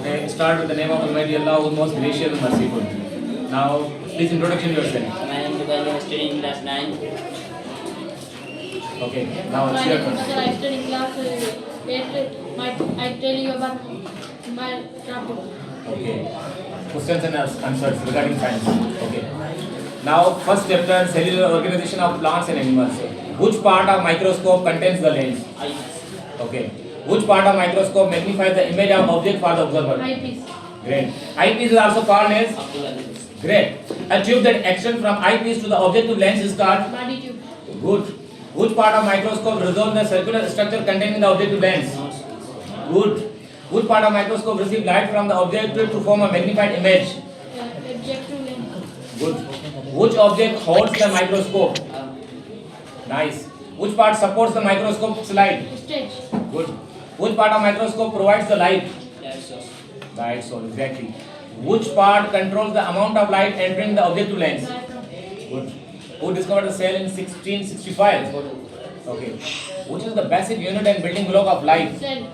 Okay, start with the name of Almighty Allah, who is most gracious and merciful. Now, please introduction yourself. My name is Dubai. I am studying class 9. Okay, now it's your turn. I study class 8. I tell you about my topic. Okay, questions and answers regarding science. Okay. Now, first chapter, cellular organization of plants and animals. Which part of microscope contains the lens? Eyepiece. Okay. Which part of microscope magnifies the image of object for the observer? Eyepiece. Great. Eyepiece is also called as? Optical lens. Great. A tube that extends from eyepiece to the objective lens is called? Body tube. Good. Which part of microscope resolves the circular structure containing the objective lens? Good. Which part of microscope receives light from the object to form a magnified image? Objective lens. Good. Which object holds the microscope? Nice. Which part supports the microscope slide? Stage. Good. Which part of microscope provides the light? Light source. Light source, exactly. Which part controls the amount of light entering the objective lens? Diaphragm. Good. Who discovered the cell in 1665? Okay. Which is the basic unit and building block of life? Cell.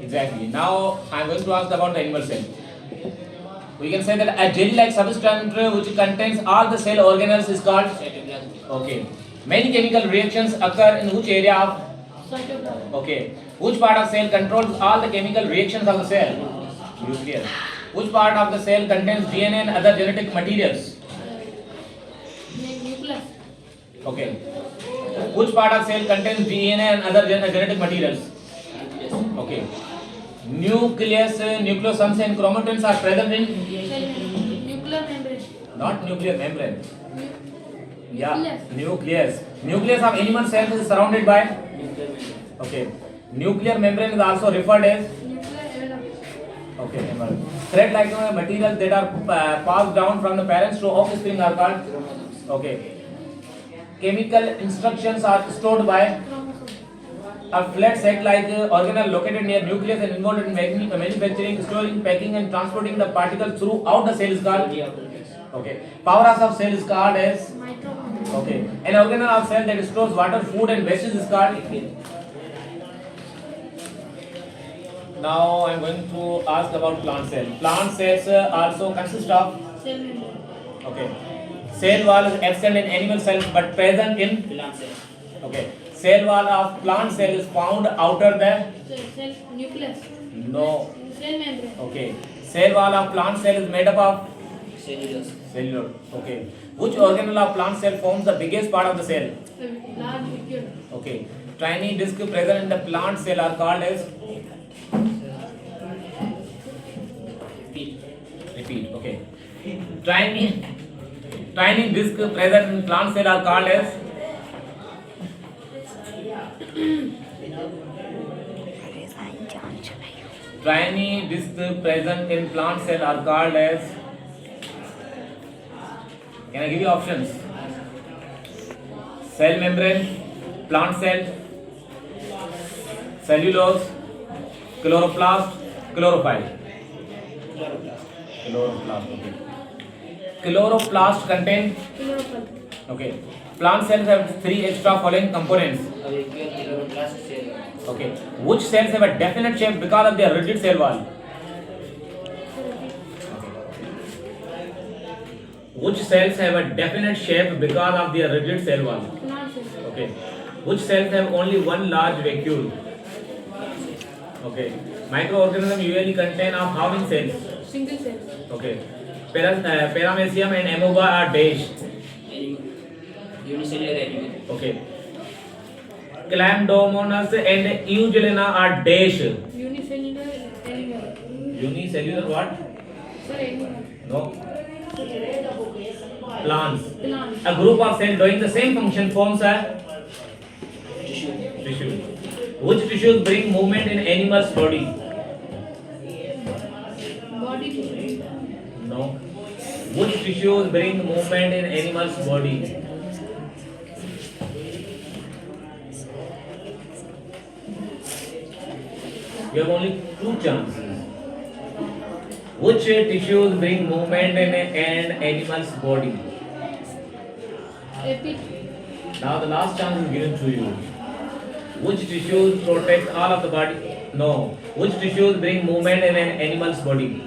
Exactly. Now I am going to ask about the animal cell. We can say that a jelly-like substance which contains all the cell organelles is called? Cytoplasm. Okay. Many chemical reactions occur in which area of? Cytoplasm. Okay. Which part of cell controls all the chemical reactions of the cell? Nucleus. Which part of the cell contains DNA and other genetic materials? Nucleus. Okay. Which part of cell contains DNA and other genetic materials? Okay. Nucleus, nucleosomes and chromatins are present in? Nuclear membrane. Not nuclear membrane. Yeah. Nucleus. Nucleus. Nucleus of animal cells is surrounded by? Nuclear membrane. Okay. Nuclear membrane is also referred as? Nuclear envelope. Okay. Thread-like materials that are passed down from the parents to offspring are called? Chromosomes. Okay. Chemical instructions are stored by? Chromosome. A flat sac-like organelle located near nucleus and involved in manufacturing, storing, packing and transporting the particles throughout the cell is called? Okay. Powerhouse of cell is called as? Mitochondria. Okay. An organelle of cell that stores water, food and wastes is called? Now I am going to ask about plant cell. Plant cells also consist of? Cell membrane. Okay. Cell wall is absent in animal cells but present in? Plant cell. Okay. Cell wall of plant cell is found outer the? Cell nucleus. No. Cell membrane. Okay. Cell wall of plant cell is made up of? Cellulose. Cellular. Okay. Which organelle of plant cell forms the biggest part of the cell? Large vacuole. Okay. Tiny disc present in the plant cell are called as? Repeat. Repeat. Okay. Tiny disc present in plant cell are called as? Tiny disc present in plant cell are called as? Can I give you options? Cell membrane, plant cell, cellulose, chloroplast, chlorophyll. Chloroplast. Okay. Chloroplast contain? Chlorophyll. Okay. Plant cells have three extra following components. A vacuole, chloroplast, cell. Okay. Which cells have a definite shape because of their rigid cell wall? Which cells have a definite shape because of their rigid cell wall? Plant cell. Okay. Which cells have only one large vacuole? Okay. Microorganisms usually contain of how many cells? Single cell. Okay. Paramecium and amoeba are dash. Unicellular animal. Okay. Chlamydomonas and Eugenia are dash. Unicellular animal. Unicellular what? Sir, animal. No. Plants. Plant. A group of cells doing the same function forms a Tissue. tissue. Which tissues bring movement in animal's body? Body tissue. No. Which tissues bring movement in animal's body? You have only two chances. Which tissues bring movement in an animal's body? Repeat. Now the last chance is given to you. Which tissues protect all of the body? No. Which tissues bring movement in an animal's body?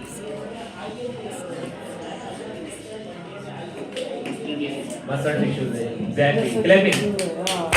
Skin tissue. Muscle tissues. Exactly. Clapping.